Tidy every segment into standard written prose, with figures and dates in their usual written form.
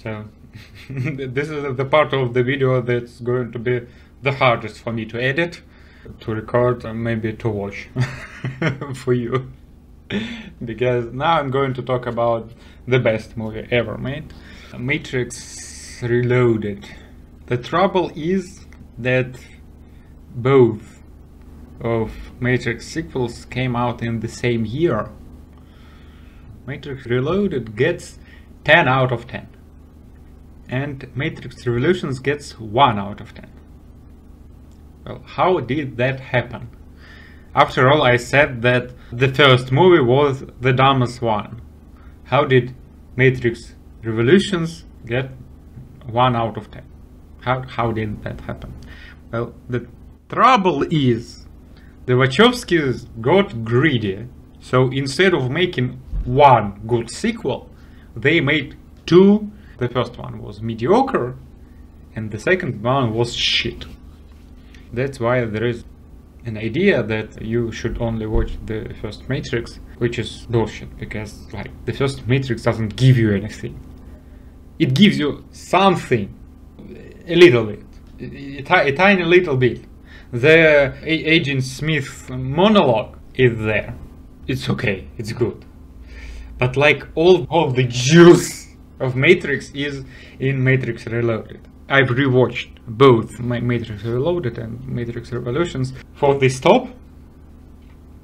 So this is the part of the video that's going to be the hardest for me to edit, to record, and maybe to watch for you. Because now I'm going to talk about the best movie ever made, Matrix Reloaded. The trouble is that both of Matrix sequels came out in the same year. Matrix Reloaded gets 10 out of 10 and Matrix Revolutions gets 1 out of 10. Well, how did that happen? After all, I said that the first movie was the dumbest one. How did Matrix Revolutions get 1 out of 10? How did that happen? Well, the trouble is the Wachowskis got greedy, so instead of making one good sequel, they made 2. The first one was mediocre and the second one was shit. That's why there is an idea that you should only watch the first Matrix, which is bullshit, because like the first Matrix doesn't give you anything. It gives you something, a little bit, a tiny little bit. The Agent Smith monologue is there. It's okay, it's good. But like all of the juice of Matrix is in Matrix Reloaded. I've rewatched both Matrix Reloaded and Matrix Revolutions for this top,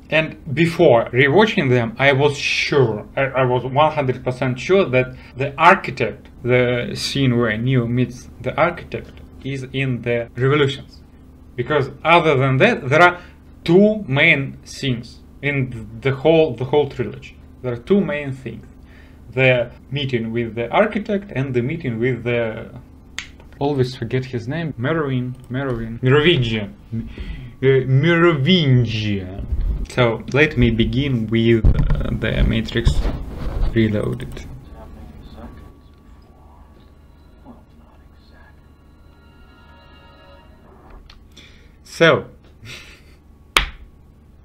and before rewatching them I was sure, I was 100% sure that the architect, the scene where Neo meets the architect, is in the Revolutions, because other than that there are 2 main scenes in the whole trilogy. There are 2 main things: the meeting with the architect and the meeting with the, always forget his name, Merovingian. So let me begin with the Matrix Reloaded. So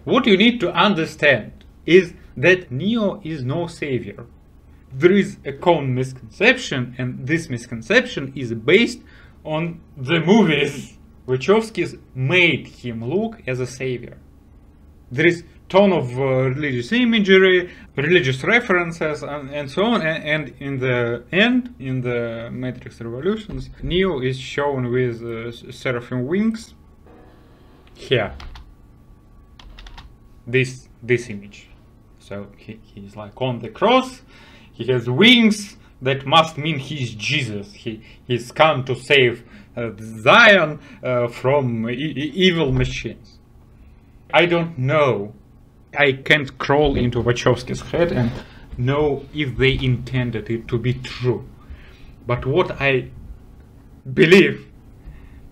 what you need to understand is that Neo is no savior. There is a common misconception, and this misconception is based on the movies. Wachowskis made him look as a savior. There is ton of religious imagery, religious references, and so on, and in the end, in the Matrix Revolutions, Neo is shown with seraphim wings. Here, this image. So he's like on the cross. He has wings. That must mean he's Jesus. He's come to save Zion from evil machines. I don't know. I can't crawl into Wachowski's head and know if they intended it to be true. But what I believe,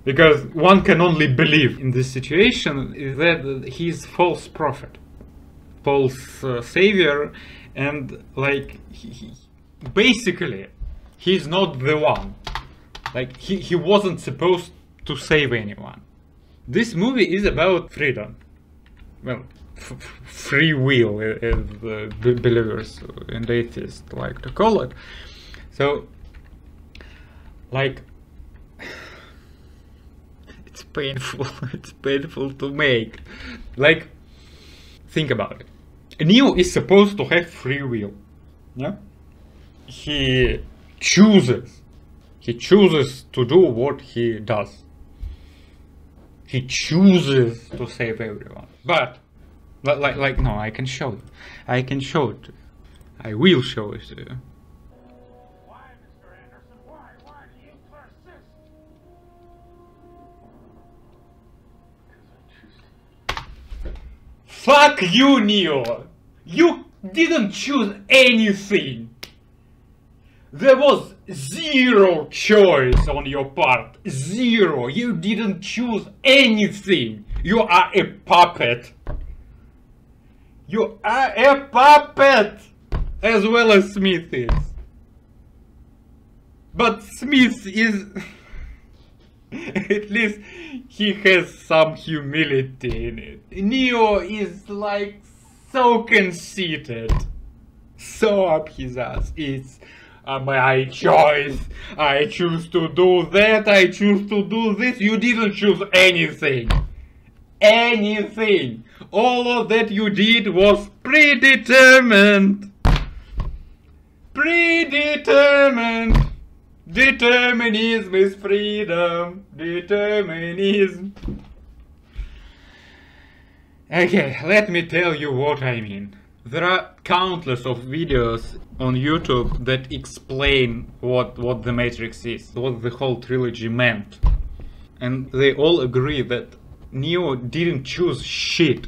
because one can only believe in this situation, is that he's false prophet, false savior, and like basically he's not the one. Like he wasn't supposed to save anyone. This movie is about freedom, well, free will, as believers and atheists like to call it. So like it's painful. It's painful to make. Like, think about it. Neo is supposed to have free will. Yeah? He chooses to do what he does. He chooses to save everyone. But like no, I can show it. I can show it to you. I will show it to you. Why, Mr. Anderson? Why? Why do you persist? Fuck you, Neo! You didn't choose anything! There was zero choice on your part. Zero. You didn't choose anything. You are a puppet. You are a puppet! As well as Smith is. But Smith is... at least he has some humility in it. Neo is like so conceited, so up his ass. It's My choice. I choose to do that. I choose to do this. You didn't choose anything. Anything. All of that you did was predetermined. Predetermined. Determinism is freedom. Determinism. Okay, let me tell you what I mean. There are countless of videos on YouTube that explain what the Matrix is, what the whole trilogy meant. And they all agree that Neo didn't choose shit.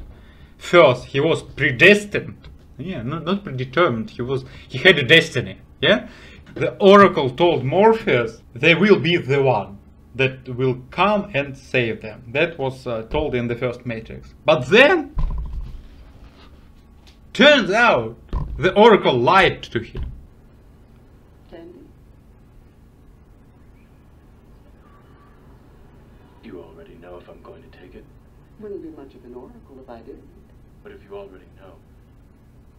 First, he was predestined. Yeah, not predetermined. He had a destiny. Yeah? The Oracle told Morpheus they will be the one that will come and save them. That was told in the first Matrix. But then turns out the Oracle lied to him. Tandy? You already know if I'm going to take it. Wouldn't be much of an oracle if I didn't. But if you already know,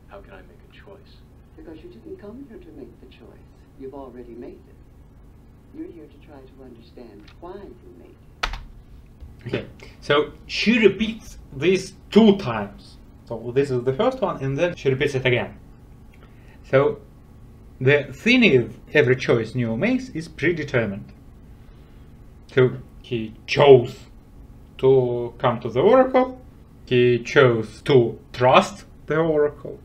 how can I make a choice? Because you didn't come here to make the choice. You've already made it. You're here to try to understand why you made it. Okay, so she repeats this 2 times. So this is the first one, and then she repeats it again. So the thing is, every choice Neo makes is predetermined. So he chose to come to the Oracle, he chose to trust the Oracle,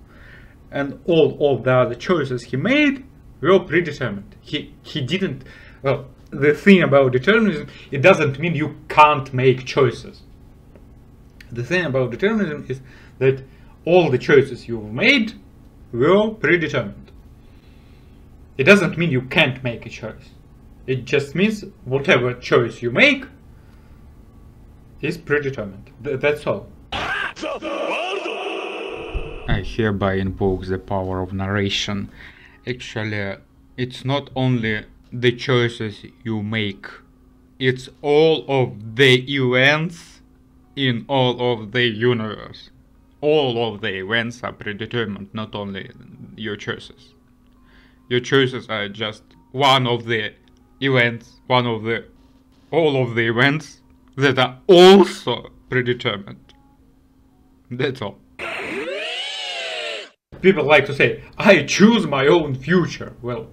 and all of the other choices he made were predetermined. He didn't. Well, the thing about determinism, it doesn't mean you can't make choices. The thing about determinism is that all the choices you've made were predetermined. It doesn't mean you can't make a choice. It just means whatever choice you make is predetermined. That's all. I hereby invoke the power of narration. Actually, it's not only the choices you make, it's all of the events in all of the universe. All of the events are predetermined, not only your choices. Your choices are just one of the events, all of the events that are also predetermined. That's all. People like to say, I choose my own future. Well,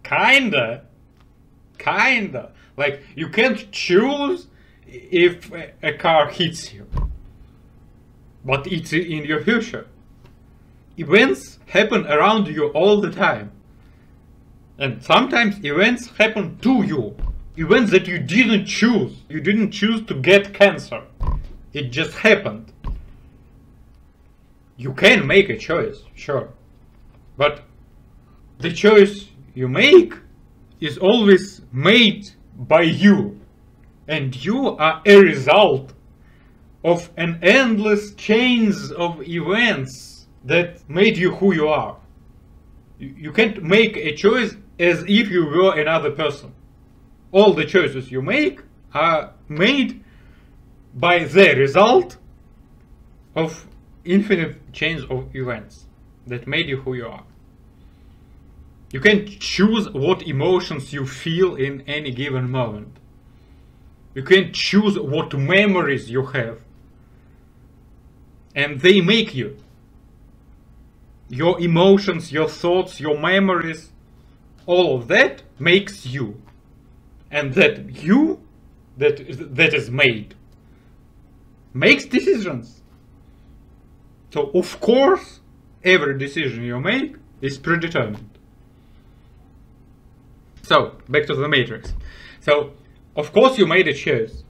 kinda. Like, you can't choose if a car hits you. But it's in your future. Events happen around you all the time. And sometimes events happen to you. Events that you didn't choose. You didn't choose to get cancer. It just happened. You can make a choice, sure. But the choice you make is always made by you. And you are a result of an endless chain of events that made you who you are. You can't make a choice as if you were another person. All the choices you make are made by the result of infinite chains of events that made you who you are. You can't choose what emotions you feel in any given moment. You can't choose what memories you have. And they make you. Your emotions, your thoughts, your memories, all of that makes you. And that you, that is made, makes decisions. So of course, every decision you make is predetermined. So, back to the Matrix. So, of course you made a choice.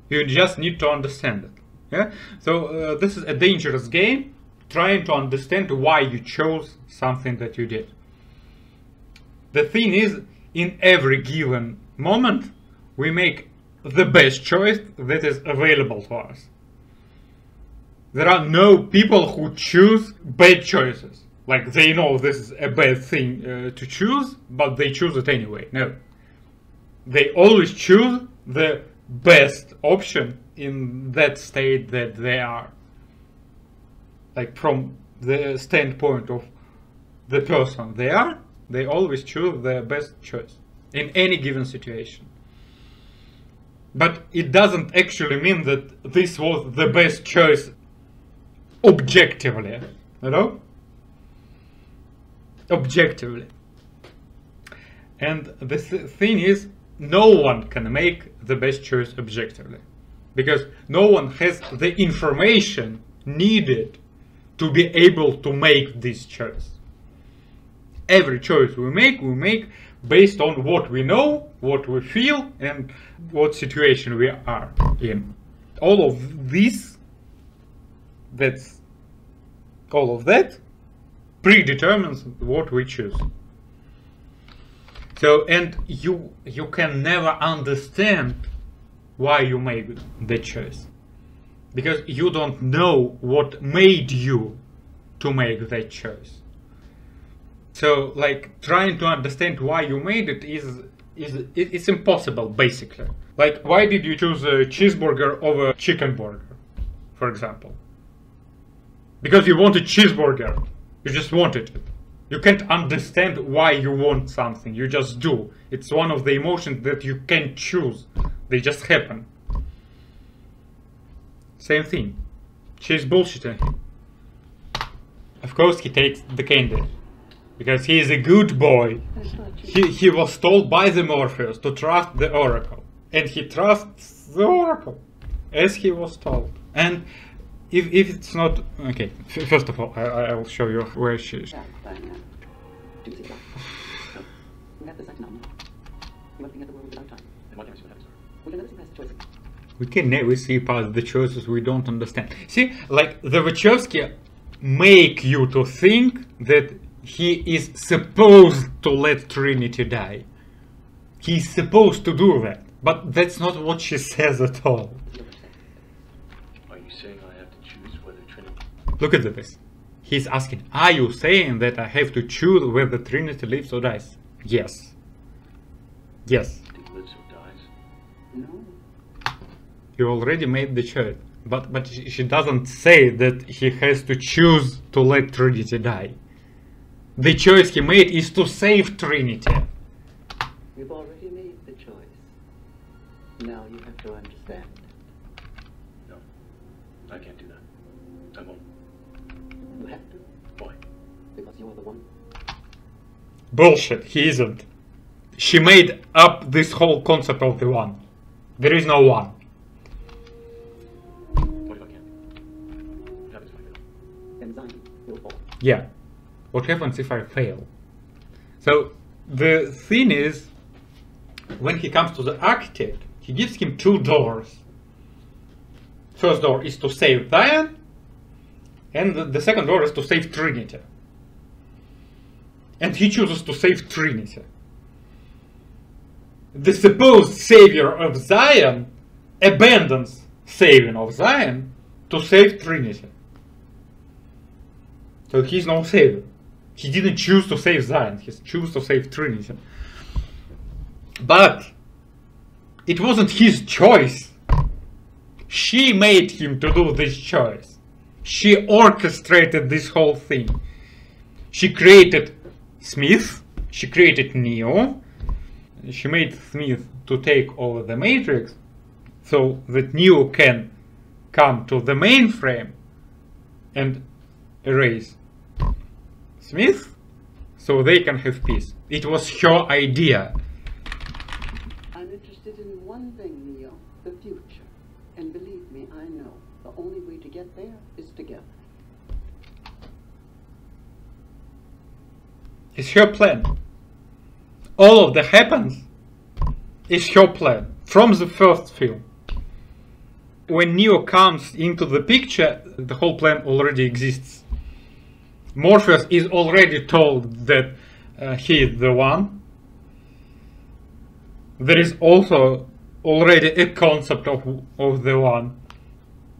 You just need to understand it. Yeah. So this is a dangerous game, trying to understand why you chose something that you did. The thing is, in every given moment, we make the best choice that is available to us. There are no people who choose bad choices. Like, they know this is a bad thing to choose, but they choose it anyway. No. They always choose the best option in that state that they are. Like, from the standpoint of the person they are, They always choose the best choice in any given situation. But it doesn't actually mean that this was the best choice objectively, you know? Objectively. And the thing is, no one can make the best choice objectively. Because no one has the information needed to be able to make this choice. Every choice we make based on what we know, what we feel, and what situation we are in. All of this, all of that predetermines what we choose. So, and you can never understand why you made the choice, because you don't know what made you to make that choice. So, like, trying to understand why you made it it's impossible, basically. Like, why did you choose a cheeseburger over chicken burger, for example? Because you wanted cheeseburger. You just wanted it. You can't understand why you want something. You just do. It's one of the emotions that you can't choose. They just happen. Same thing. She's bullshitting him. Of course he takes the candy. Because he is a good boy. He was told by the Morpheus to trust the Oracle. And he trusts the Oracle. As he was told. And if it's not... Okay, first of all, I will show you where she is. We can never see past the choices we don't understand. See, like, the Wachowski make you to think that he is supposed to let Trinity die. He's supposed to do that. But that's not what she says at all. Are you saying I have to choose whether Trinity... Look at this. He's asking, are you saying that I have to choose whether Trinity lives or dies? Yes. Yes. Trinity lives or dies? No. You already made the choice. But she doesn't say that he has to choose to let Trinity die. The choice he made is to save Trinity. You've already made the choice. Now you have to understand. No. I can't do that. I won't. You have to, Why? because you are the one. Bullshit, he isn't. She made up this whole concept of the one. There is no one. What if I can't? What happens if I fail? Then Zion will fall. Yeah. What happens if I fail? So the thing is, when he comes to the architect, he gives him two doors. First door is to save Zion, and the second door is to save Trinity. And he chooses to save Trinity. The supposed savior of Zion abandons saving of Zion to save Trinity. So he's no savior. He didn't choose to save Zion, he chose to save Trinity. But it wasn't his choice. She made him to do this choice. She orchestrated this whole thing. She created Smith, she created Neo, she made Smith to take over the Matrix so that Neo can come to the mainframe and erase Smith so they can have peace. It was her idea. I'm interested in one thing, Neo, the future. And believe me, I know the only way to get there is together. It's her plan. All of that happens is her plan from the first film. When Neo comes into the picture, the whole plan already exists. Morpheus is already told that he is the one. There is also already a concept of the one.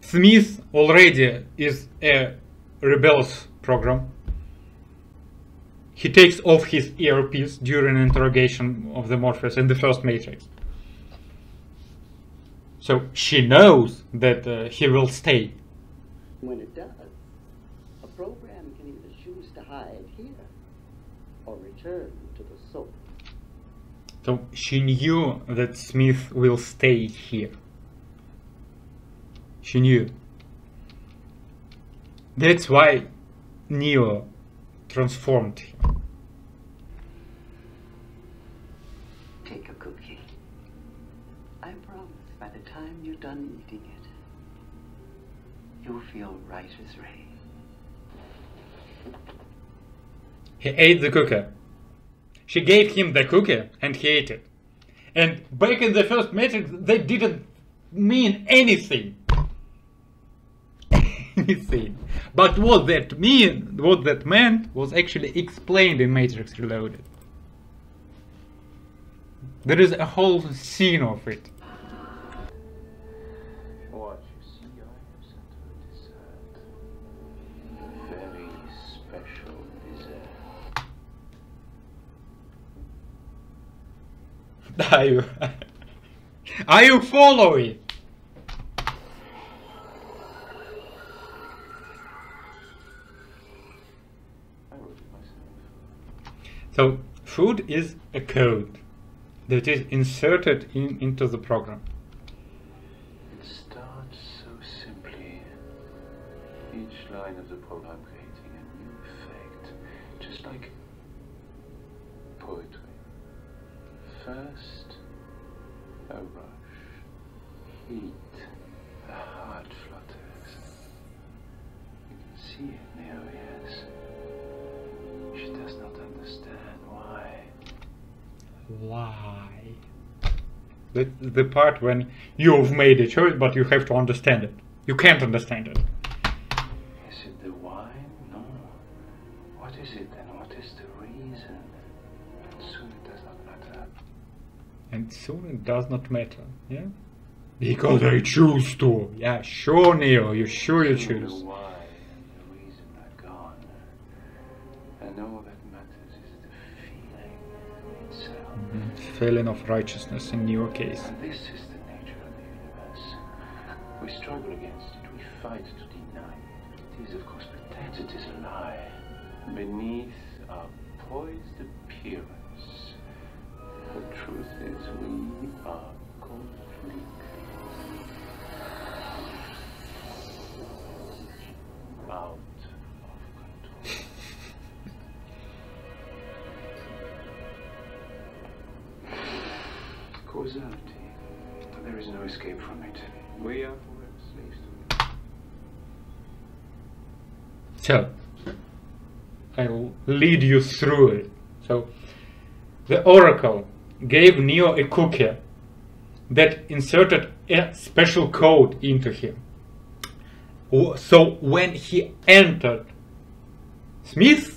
Smith already is a rebellious program. He takes off his earpiece during interrogation of the Morpheus in the first Matrix. So she knows that he will stay. When it does, a program can either choose to hide here or return to the soul. So she knew that Smith will stay here. She knew. That's why Neo transformed him. Take a cookie. I promise by the time you're done eating it, you'll feel right as rain. He ate the cookie. She gave him the cookie and he ate it. And back in the first Matrix, that didn't mean anything. Anything. But what that meant was actually explained in Matrix Reloaded. There is a whole scene of it. What you see, I have sent her a dessert. A very special dessert. Are you following? I wrote it myself. So food is a code that is inserted into the program. It starts so simply. Each line of the program creating a new effect, just like poetry. First, a rush, heat, the heart flutters. You can see it, Neo, yes. She does not understand why. Why? That's the part when you've made a choice, but you have to understand it. You can't understand it. Is it the why? No. What is it then? What is the reason? And soon it does not matter. And soon it does not matter, yeah? Because I choose to. Yeah, sure, Neo, you sure you Soon choose. the why and the reason are gone. And all that matters is the feeling itself. Feeling of righteousness in your case. And this is the nature of the universe. We struggle against it, we fight to deny it. It is, of course, pretend, it is a lie. Beneath our poised appearance, the truth is we are completely out of control. Causality. There is no escape from it. We are forever slaves to it. So, I'll lead you through it. So, the Oracle gave Neo a cookie that inserted a special code into him. So, when he entered Smith,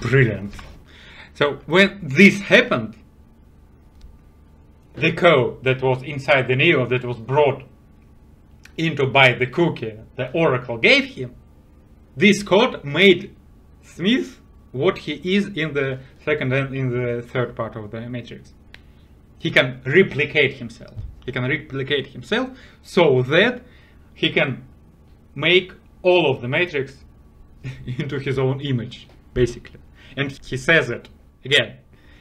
brilliant. So when this happened, the code that was inside the Neo that was brought into by the cookie the Oracle gave him, this code made Smith what he is in the second and in the third part of the Matrix. He can replicate himself. He can replicate himself so that he can make all of the Matrix into his own image, basically. And he says it again.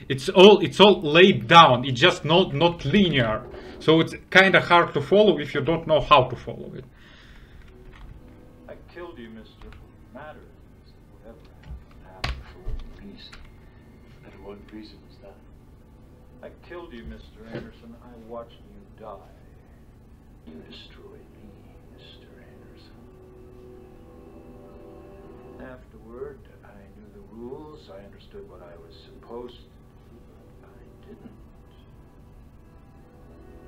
It's all laid down. It's just not linear. So it's kind of hard to follow if you don't know how to follow it. I killed you, mister. What matters is that whatever happened for a reason. And what reason was that? I killed you, Mr. Anderson. I watched you die. You destroyed me, Mr. Anderson. Afterward, I knew the rules. I understood what I was supposed to do. I didn't.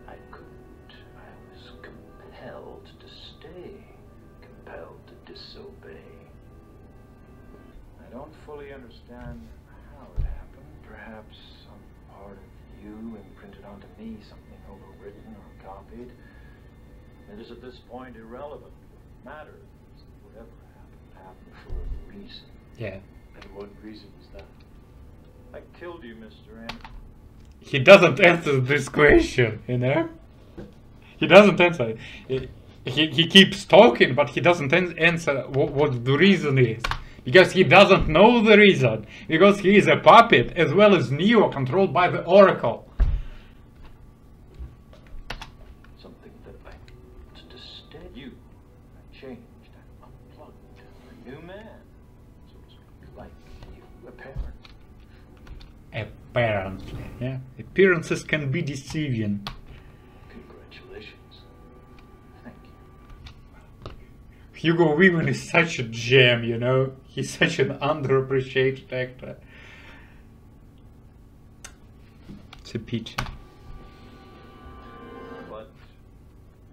I couldn't. I was compelled to stay. Compelled to disobey. I don't fully understand how it happened. Perhaps some part of you imprinted onto me something overwritten or copied. It is at this point irrelevant. What matters is that whatever happened for a reason. Yeah. And what reason was that? I killed you, Mr. Anderson. He doesn't answer this question, you know? He doesn't answer. He keeps talking, but he doesn't answer what the reason is. Because he doesn't know the reason. Because he is a puppet, as well as Neo, controlled by the Oracle. Something that I to stead you. I changed, I unplugged, a new man, so to speak, like you, apparently. Apparently, yeah. Appearances can be deceiving. Congratulations. Thank you. Hugo Weaving is such a gem, you know? He's such an underappreciated actor. It's a pity. But,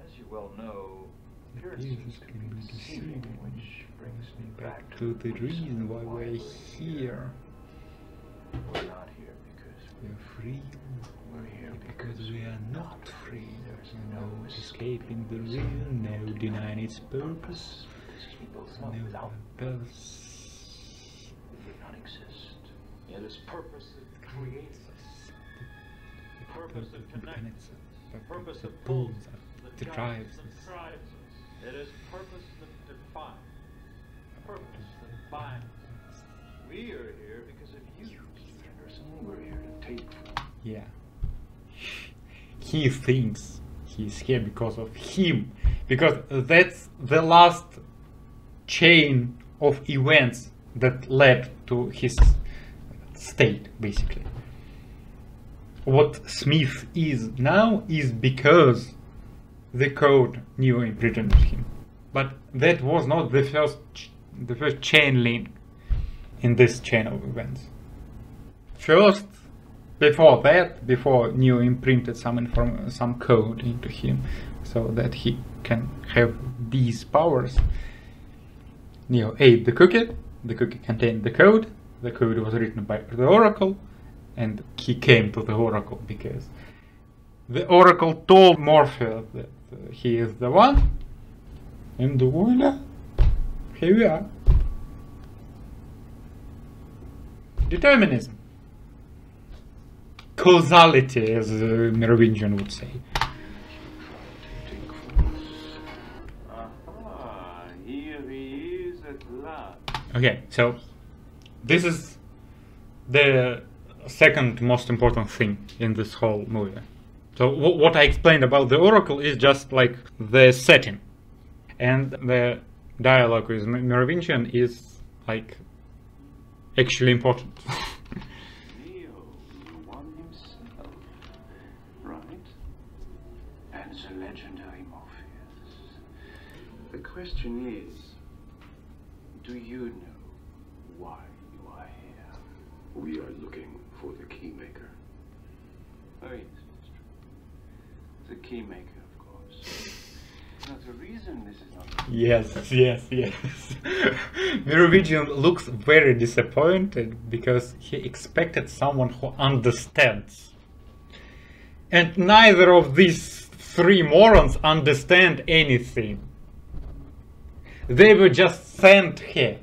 as you well know, appearances can be deceiving, which brings me back To the reason why we're here. We're not here because We're free. we're here Because we are not free. There's No no escaping the reason, no denying its purpose. Because we both know No without purpose. we would not exist. It is purpose that creates us. Purpose that connects us. Purpose that pulls us, that drives guides, us. that drives us. It is purpose that defines. Purpose that binds us. We are here because of you, Mr. Anderson. We're here to take from. Yeah. He thinks he's here because of him. Because that's the last chain of events that led to his state, basically. What Smith is now is because the code Neo imprisoned him. But that was not the first chain link in this chain of events. First, before Neo imprinted some code into him, so that he can have these powers, Neo ate the cookie contained the code was written by the Oracle, and he came to the Oracle because the Oracle told Morpheus that he is the one, and voila, here we are. Determinism. Causality, as Merovingian would say. Ah, here he is at last. Okay, so this is the second most important thing in this whole movie. So what I explained about the Oracle is just like the setting, and the dialogue with Merovingian is like actually important. Neo, the one himself, right? And the legendary Morpheus. The question is, do you know why you are here? We are looking for the Keymaker. Oh yes, it's true. The Keymaker, of course. Now the reason this is not... Yes. Merovingian looks very disappointed because he expected someone who understands. And neither of these three morons understand anything. They were just sent here.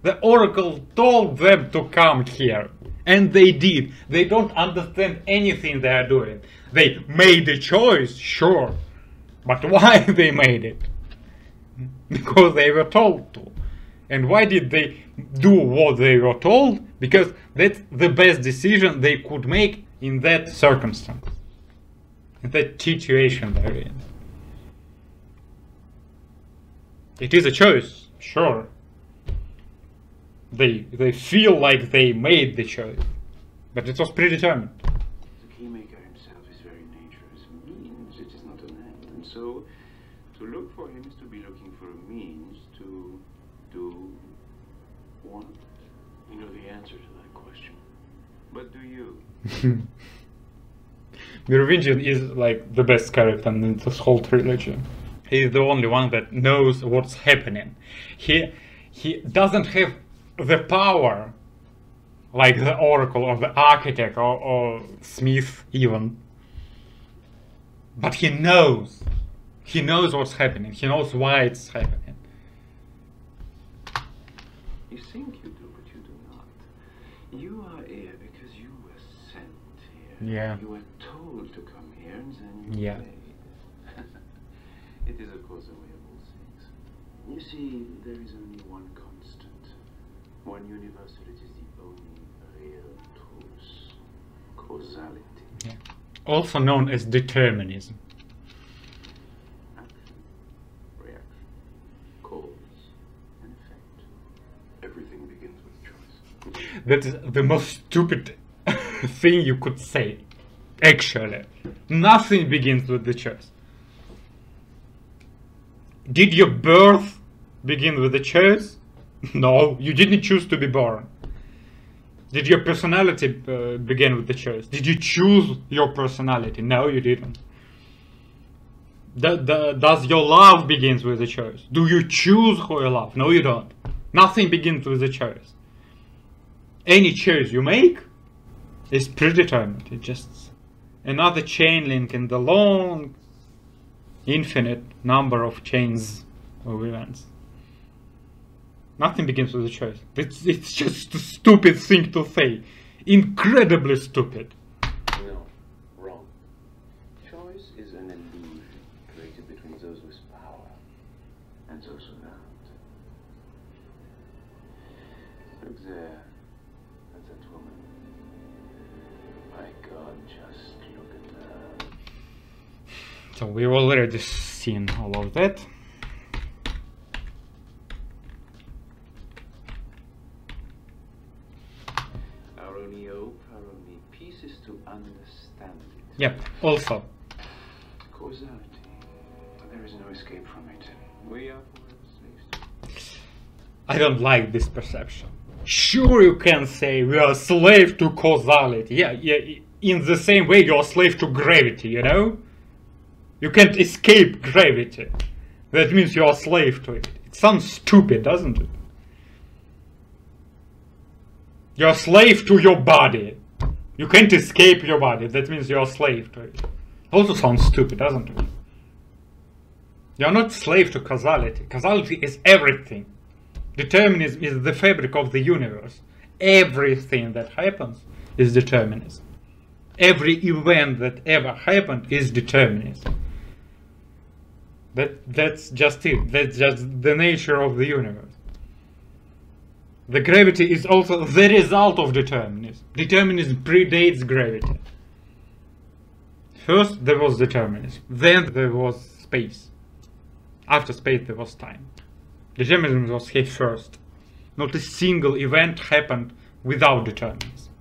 The Oracle told them to come here. And they did. They don't understand anything they are doing. They made a choice, sure. But why they made it? Because they were told to. And why did they do what they were told? Because that's the best decision they could make in that circumstance. In that situation they're in. It is a choice, sure. They feel like they made the choice. But it was predetermined. The Keymaker himself is very nature as a means, it is not an end. And so, to look for him is to be looking for a means to do what? You know the answer to that question. But do you? Merovingian is like the best character in this whole trilogy. He's the only one that knows what's happening. He doesn't have the power like the Oracle or the Architect or Smith even. But he knows. He knows what's happening. He knows why it's happening. You think you do, but you do not. You are here because you were sent here. Yeah. You were told to come here, and then you Yeah. obeyed. It is, of course, the way of all things. You see, there is only one constant, one universal. It is the only real truth: causality. Yeah. Also known as determinism. Action, reaction, cause, and effect. Everything begins with choice. That is the most stupid thing you could say. Actually, nothing begins with the choice. Did your birth begin with the choice? No, you didn't choose to be born. Did your personality begin with the choice? Did you choose your personality? No, you didn't. Does your love begins with the choice? Do you choose who you love? No, you don't. Nothing begins with the choice. Any choice you make is predetermined. It's just another chain link in the long, infinite number of chains of events. Nothing begins with a choice. It's just a stupid thing to say. Incredibly stupid. No, wrong. Choice is an illusion created between those with power and those without. Look there, at that woman. My God, just look at her. So we've already seen all of that. Our only hope, our only peace is to understand it. Yep, also. Causality. There is no escape from it. We are forever slaves to it. I don't like this perception. Sure, you can say we are a slave to causality. Yeah, in the same way you're a slave to gravity, you know? You can't escape gravity. That means you're a slave to it. It sounds stupid, doesn't it? You're a slave to your body. You can't escape your body. That means you're a slave to it. Also sounds stupid, doesn't it? You're not slave to causality. Causality is everything. Determinism is the fabric of the universe. Everything that happens is determinism. Every event that ever happened is determinism. That's just it. That's just the nature of the universe. The gravity is also the result of determinism. Determinism predates gravity. First there was determinism. Then there was space. After space there was time. Determinism was here first. Not a single event happened without determinism.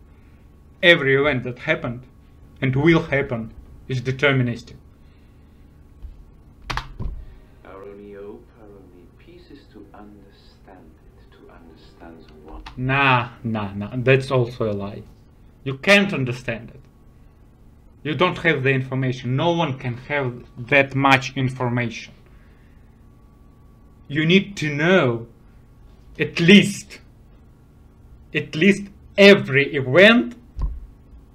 Every event that happened and will happen is deterministic. Our only hope, our only peace is to understand it, to understand the one. Nah, that's also a lie. You can't understand it. You don't have the information. No one can have that much information. You need to know at least every event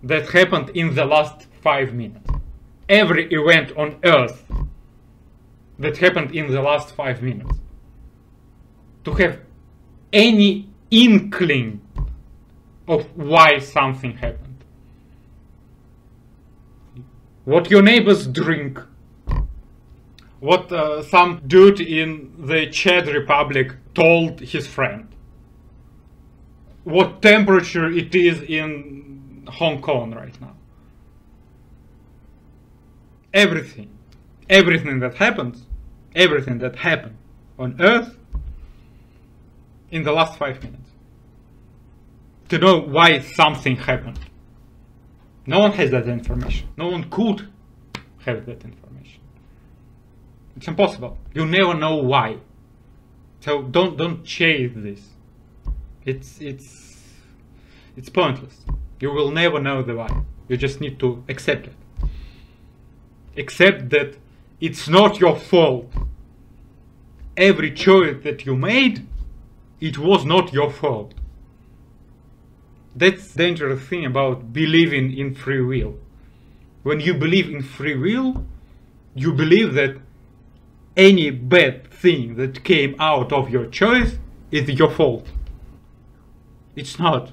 that happened in the last 5 minutes. Every event on Earth that happened in the last 5 minutes. To have any inkling of why something happened. What your neighbors drink. What some dude in the Czech Republic told his friend. What temperature it is in Hong Kong right now. Everything that happens, everything that happened on Earth in the last 5 minutes. To know why something happened. No one has that information. No one could have that information. It's impossible. You never know why. So don't chase this. It's pointless. You will never know the why. You just need to accept it. Accept that it's not your fault. Every choice that you made, it was not your fault. That's the dangerous thing about believing in free will. When you believe in free will, You believe that any bad thing that came out of your choice is your fault. It's not.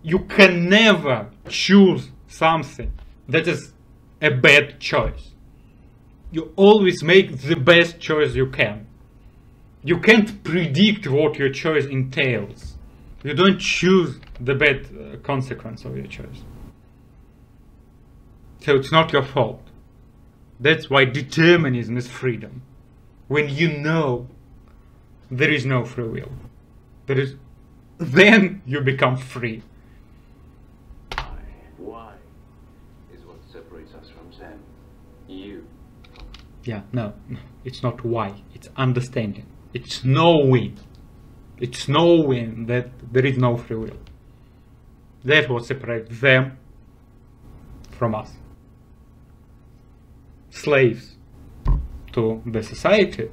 You can never choose something that is a bad choice. You always make the best choice you can. You can't predict what your choice entails. You don't choose the bad consequence of your choice. So it's not your fault. That's why determinism is freedom. When you know there is no free will, then you become free. Why is what separates us from them. You. Yeah, no, it's not why, it's understanding. It's knowing. It's knowing that there is no free will. That's what separates them from us. Slaves to the society,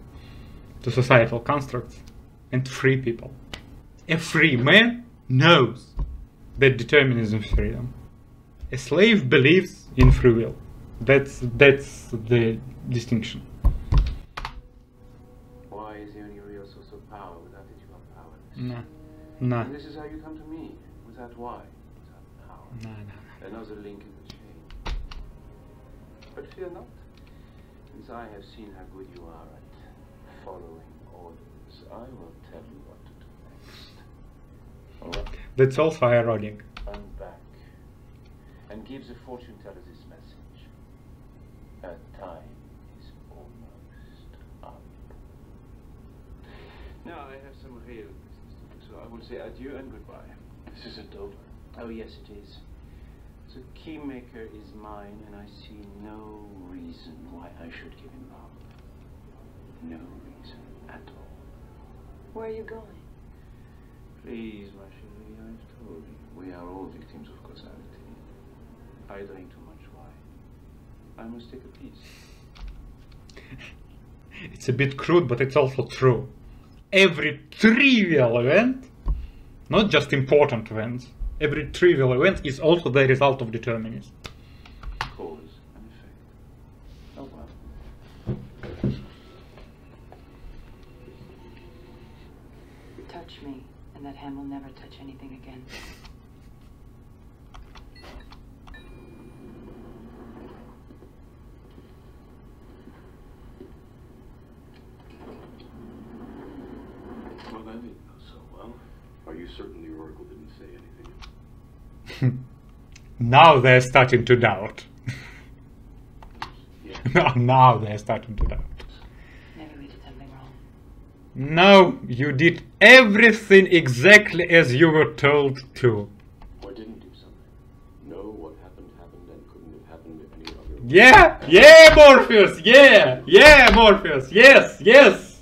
to societal constructs, and free people. A free man knows that determinism is freedom. A slave believes in free will. That's the distinction. Why is the only real source of power? Without it, you are powerless. No. And this is how you come to me. Without why? Without power. No. Another link in the chain. But fear not. Since I have seen how good you are at following orders, I will tell you what to do next. Alright? That's also ironic. I'm back. And give the fortune teller this message. Her time is almost up. Now I have some real business to do, so I will say adieu and goodbye. This isn't over. Oh yes it is. The keymaker is mine, and I see no reason why I should give him up. No reason at all. Where are you going? Please, my chérie, I've told you. We are all victims of causality. I drink too much wine. I must take a piece. It's a bit crude, but it's also true. Every trivial event, not just important events, every trivial event is also the result of determinism. Cause and effect. Oh well. Touch me, and that hand will never touch anything again. Well, that didn't go so well. Are you certain the oracle didn't say anything? Now they're starting to doubt. Yeah. Now they're starting to doubt. Maybe we did something wrong. No, you did everything exactly as you were told to. Or didn't do something? Know what happened and couldn't have happened any other way. Yeah, Morpheus, yeah, Morpheus, yes.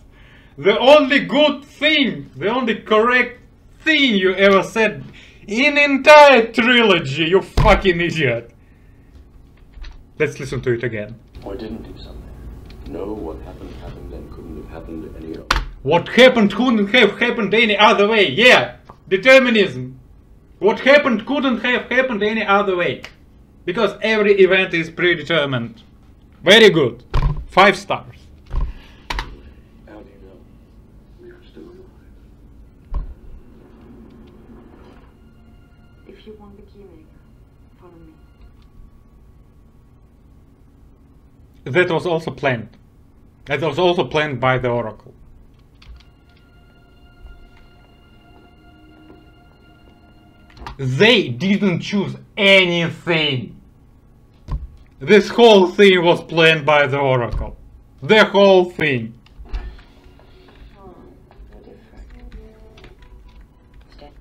The only good thing, the only correct thing you ever said in entire trilogy, you fucking idiot. Let's listen to it again. Or didn't do something? Know what happened and couldn't have happened any other way. What happened couldn't have happened any other way. Yeah, determinism. What happened couldn't have happened any other way. Because every event is predetermined. Very good. 5 stars. How do you know? We are still alive. If you want the keymaker, follow me. That was also planned. That was also planned by the Oracle. They didn't choose anything. This whole thing was planned by the Oracle. The whole thing. Oh, different. Stay.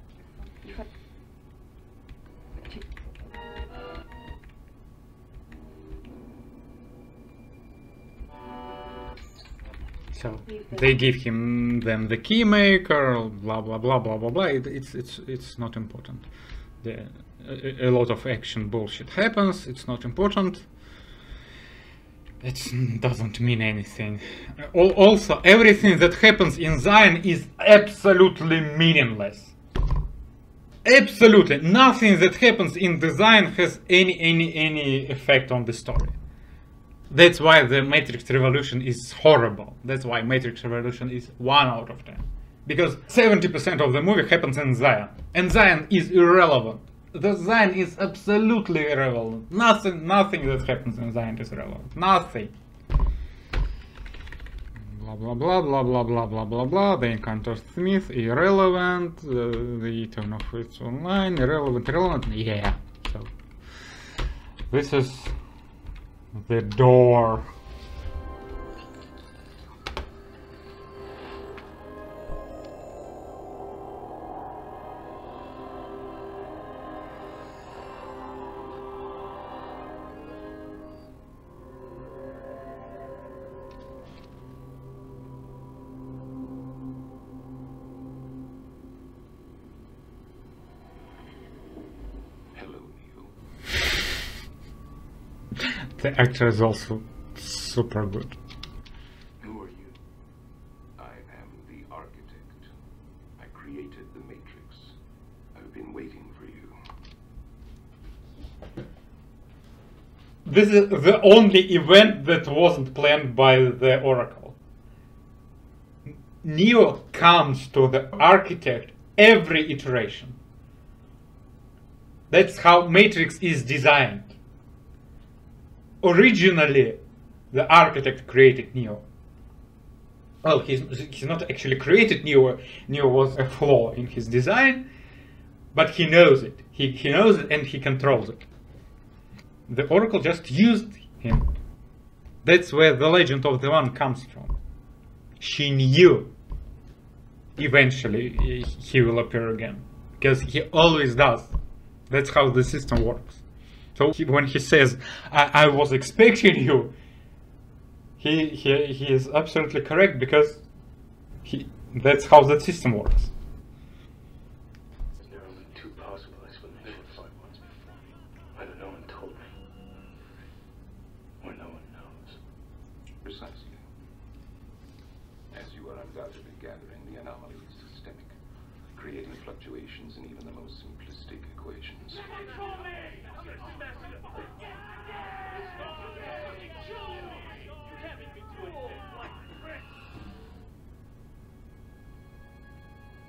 So they give them the keymaker, blah blah blah blah blah blah. It's not important. A lot of action bullshit happens. It's not important. It doesn't mean anything. Also, everything that happens in Zion is absolutely meaningless. Absolutely nothing that happens in the Zion has any effect on the story. That's why the Matrix Revolution is horrible. That's why Matrix Revolution is 1 out of 10. Because 70% of the movie happens in Zion. And Zion is irrelevant. The Zion is absolutely irrelevant. Nothing that happens in Zion is relevant. Nothing. Blah blah blah blah blah blah blah blah blah. They encounter Smith, irrelevant. The turn of its online, irrelevant. Yeah. So this is the door. The actor is also super good. Who are you? I am the architect. I created the Matrix. I've been waiting for you. This is the only event that wasn't planned by the Oracle. Neo comes to the architect every iteration. That's how Matrix is designed. Originally, the architect created Neo. Well, he's not actually created Neo. Neo was a flaw in his design, but he knows it. He knows it and he controls it. The Oracle just used him. That's where the legend of the One comes from. She knew eventually he will appear again, because he always does. That's how the system works. So when he says, I was expecting you, he is absolutely correct, because that's how the system works. There are only 2 possible explanations. Ones before me. Either no one told me, or no one knows. Precisely. As you are undoubtedly gathering, the anomaly is systemic, creating fluctuations in even the most simplistic equations.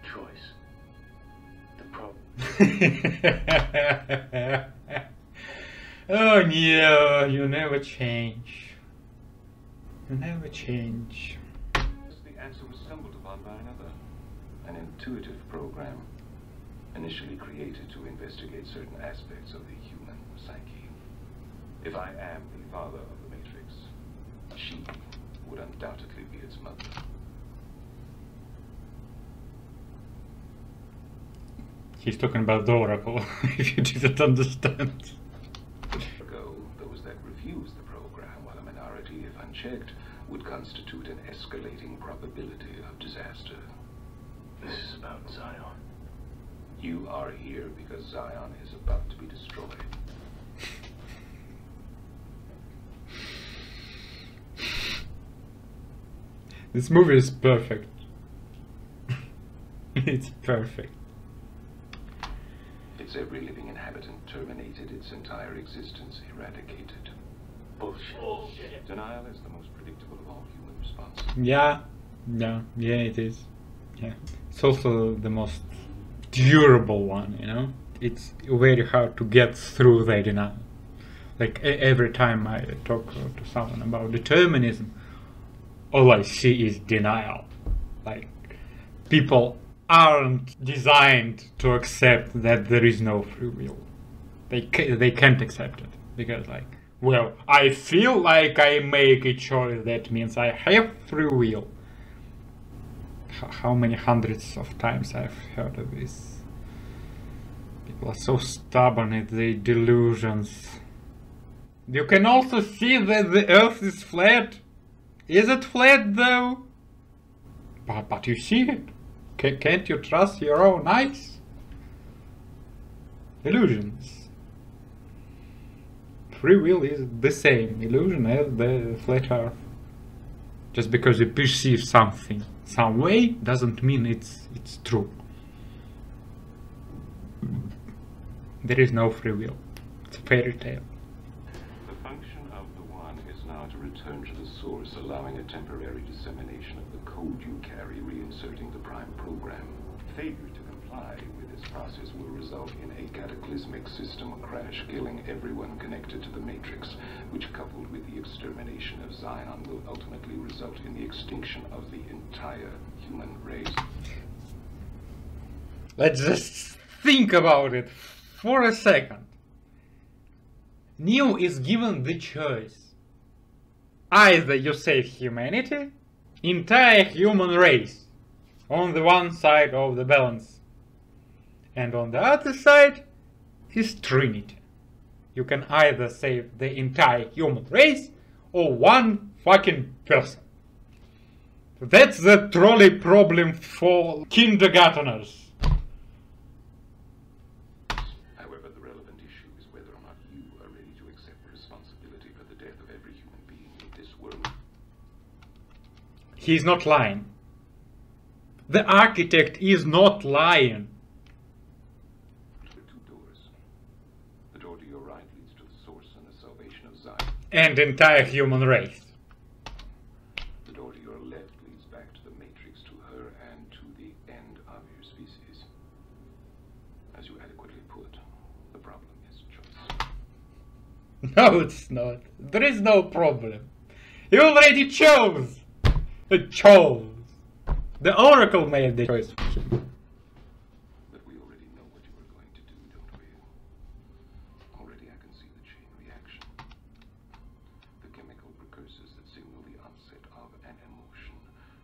Choice. The problem. Oh no, you never change. You never change. The answer was stumbled upon by another, an intuitive program, initially created to investigate certain aspects of the human psyche. If I am the father of the Matrix, she would undoubtedly be its mother. He's talking about the Oracle, if you didn't understand. Ago, those that refused the program, while a minority, if unchecked, would constitute an escalating probability of disaster. This is about Zion. You are here because Zion is about to be destroyed. This movie is perfect. It's perfect. Its every living inhabitant terminated, its entire existence eradicated. Bullshit. Denial is the most predictable of all human responses. Yeah, it is. Yeah, it's also the most durable one, you know. It's very hard to get through the denial. Like every time I talk to someone about determinism, all I see is denial. Like, people aren't designed to accept that there is no free will. They can't accept it, because, like, well, I feel like I make a choice, that means I have free will. How many hundreds of times I've heard of this. People are so stubborn in their delusions. You can also see that the earth is flat. Is it flat though? But you see it. Can't you trust your own eyes? Illusions. Free will is the same illusion as the flat earth. Just because you perceive something some way doesn't mean it's true. There is no free will. It's a fairy tale. The function of the One is now to allowing a temporary dissemination of the code you carry, reinserting the prime program. Failure to comply with this process will result in a cataclysmic system crash, killing everyone connected to the Matrix, which, coupled with the extermination of Zion, will ultimately result in the extinction of the entire human race. Let's just think about it for a second. Neo is given the choice. Either you save humanity, entire human race, on the one side of the balance, and on the other side is Trinity. You can either save the entire human race or one fucking person. That's the trolley problem for kindergarteners. However, the relevant issue is whether or not you are ready to accept responsibility for the death of every human being in this world. He's not lying. The architect is not lying. There are two doors. The door to your right leads to the source and the salvation of Zion. And entire human race. The door to your left leads back to the Matrix, to her, and to the end of your species. As you adequately put, the problem is choice. No, it's not. There is no problem. You already chose. Chose. The Oracle made the choice for him. But we already know what you are going to do, don't we? Already I can see the chain reaction. The chemical precursors that signal the onset of an emotion,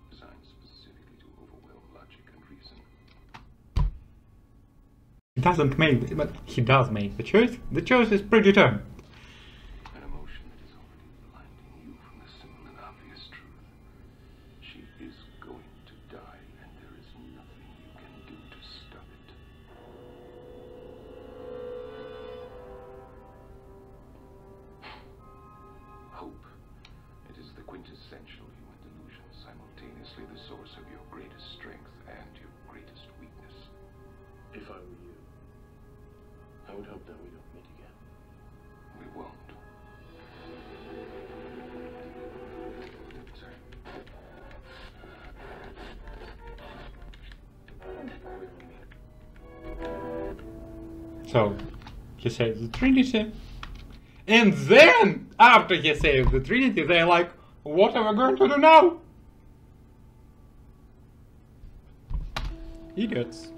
designed specifically to overwhelm logic and reason. He doesn't make, but he does make the choice. The choice is predetermined. An emotion that is already blinding you from the simple and obvious truth. She is going to die, and there is nothing you can do to stop it. Hope. It is the quintessential human delusion, simultaneously the source of your greatest strength and your greatest weakness. If I were you, I would hope that we don't meet again. We won't. Sorry. So, he saves the Trinity. And then, after he saves the Trinity, they're like, what are we going to do now? Idiots.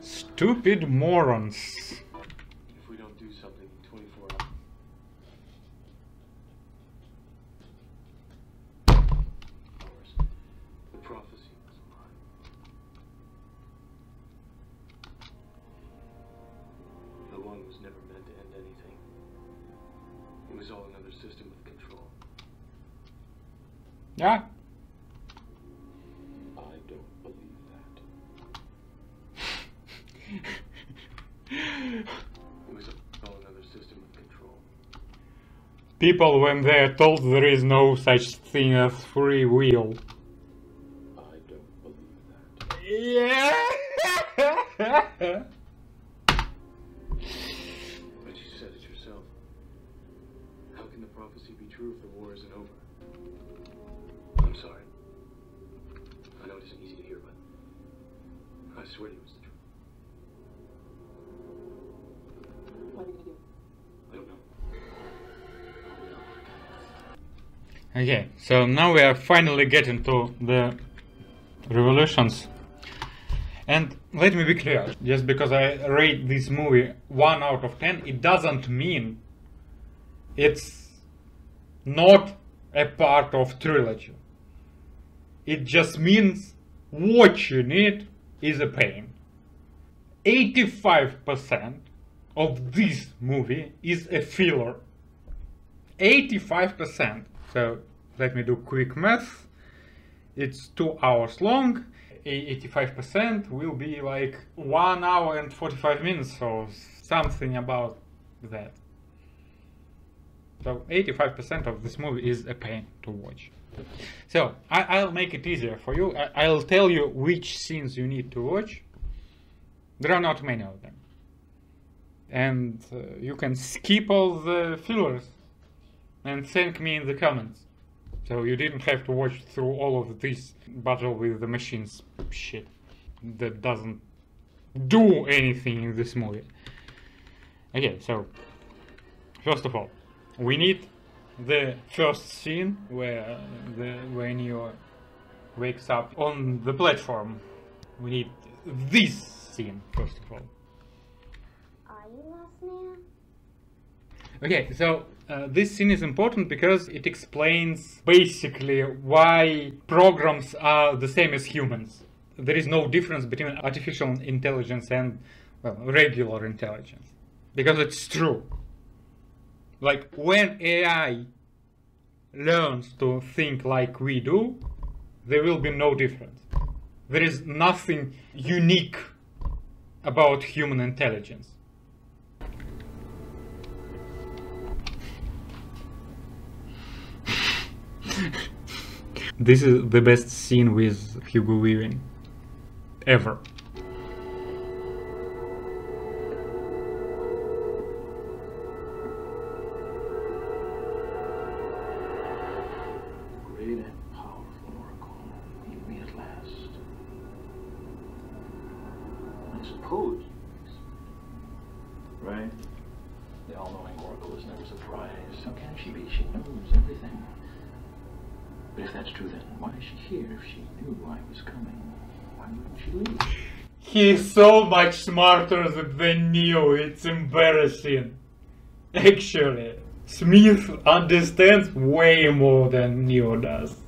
Stupid morons. If we don't do something in 24 hours. The prophecy was a lie. The one was never meant to end anything. It was all another system of control. Yeah. I don't believe that. It was all another system of control. People, when they're told there is no such thing as free will. I don't believe that. Yeah. But you said it yourself. How can the prophecy be true if the war isn't over? I'm sorry. I know it isn't easy to hear, but I swear to you it's the truth. What are you gonna do? I don't know. Okay, so now we are finally getting to the revolutions. And let me be clear, just because I rate this movie 1 out of 10, it doesn't mean it's not a part of trilogy. It just means watching it is a pain. 85% of this movie is a filler. 85%. So let me do quick math. It's 2 hours long. 85% will be like 1 hour and 45 minutes or something about that. So 85% of this movie is a pain to watch. So I'll make it easier for you. I'll tell you which scenes you need to watch. There are not many of them. And you can skip all the fillers and thank me in the comments. So you didn't have to watch through all of this battle with the machines shit that doesn't do anything in this movie. Okay, so first of all, we need the first scene where Neo wakes up on the platform. We need this scene first of all. Are you lost, man? Okay, so this scene is important because it explains basically why programs are the same as humans. There is no difference between artificial intelligence and, well, regular intelligence. Because it's true. Like, when AI learns to think like we do, there will be no difference. There is nothing unique about human intelligence. This is the best scene with Hugo Weaving ever. Great and powerful Oracle, meet me at last. I suppose, right? The all-knowing Oracle is never surprised. How can she be? She knows everything. But if that's true, then why is she here? If she knew I was coming, why wouldn't she leave? He's so much smarter than Neo, it's embarrassing. Actually, Smith understands way more than Neo does.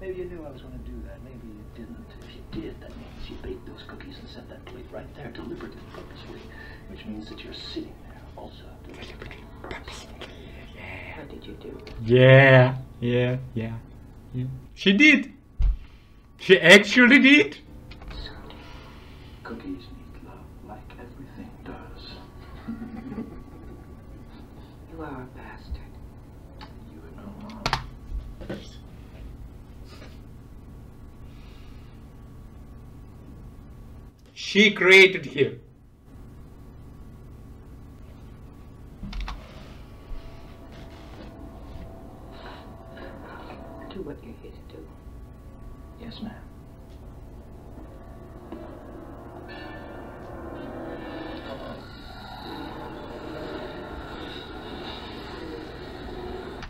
Maybe you knew I was going to do that. Maybe you didn't. If you did, that means you baked those cookies and set that plate right there deliberately, purposefully. Which means that you're sitting there also deliberately, purposefully. What did you do? Yeah. She did. She actually did. Cookies need love like everything does. You are a bastard. You would know. She created him. Do what you're here to do. Yes, ma'am.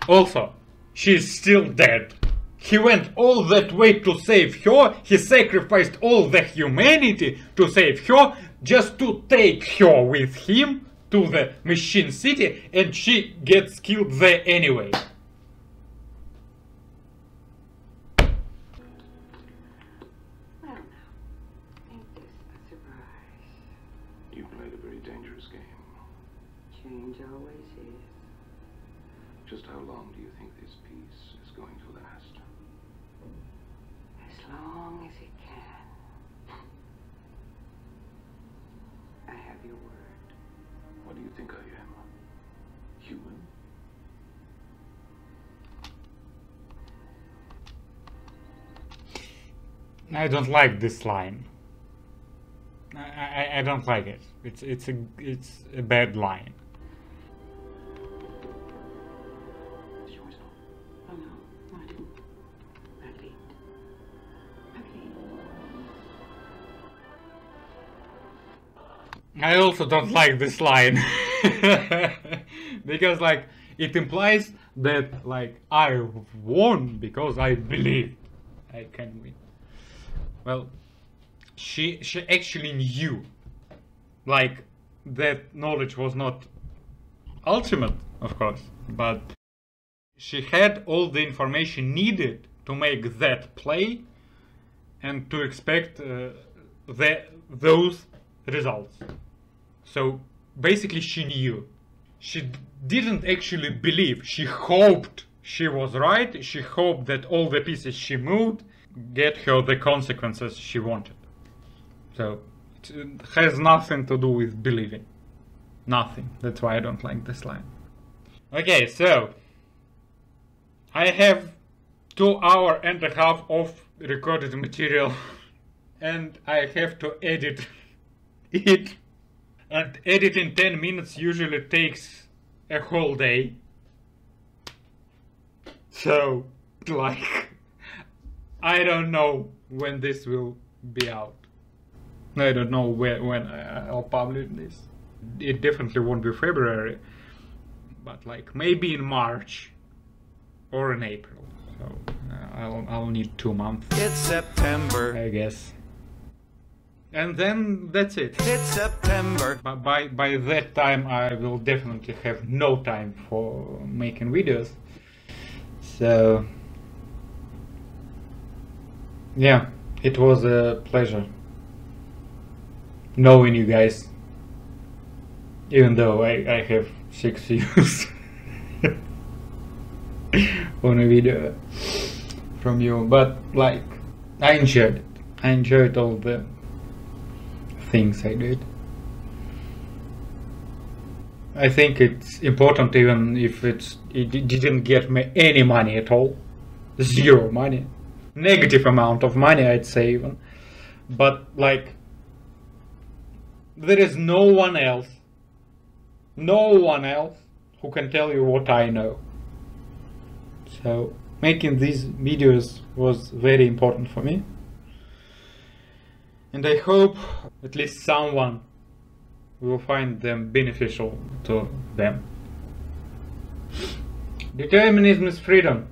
Also, she's still dead. He went all that way to save her, he sacrificed all the humanity to save her, just to take her with him to the Machine City, and she gets killed there anyway. Well, now, ain't this a surprise? You played a very dangerous game. Change always is. Just how long do you think this peace is going to last? As long as it can. I have your word. What do you think I am? Human? I don't like this line. I don't like it. It's a bad line. It's yours. Oh no, I didn't. Marlene. I also don't like this line. Because like it implies that like I won because I believe I can win. Well, she actually knew like that knowledge was not ultimate, of course, but she had all the information needed to make that play and to expect those results. So basically she knew. She didn't actually believe. She hoped she was right. She hoped that all the pieces she moved get her the consequences she wanted. So it has nothing to do with believing. Nothing. That's why I don't like this line. Okay, so I have 2 hours and a half of recorded material and I have to edit it. And editing 10 minutes usually takes a whole day. So, like, I don't know when this will be out. I don't know when I'll publish this. It definitely won't be February, but like maybe in March or in April. So I'll need 2 months. It's September, I guess. And then that's it. it's September. But by that time I will definitely have no time for making videos. So yeah, it was a pleasure knowing you guys, even though I have 6 views on a video from you, but like I enjoyed it. I enjoyed all the things I did. I think it's important, even if it didn't get me any money at all, 0 money, negative amount of money I'd say even, but like there is no one else who can tell you what I know. So making these videos was very important for me, and I hope at least someone will find them beneficial to them. Determinism is freedom.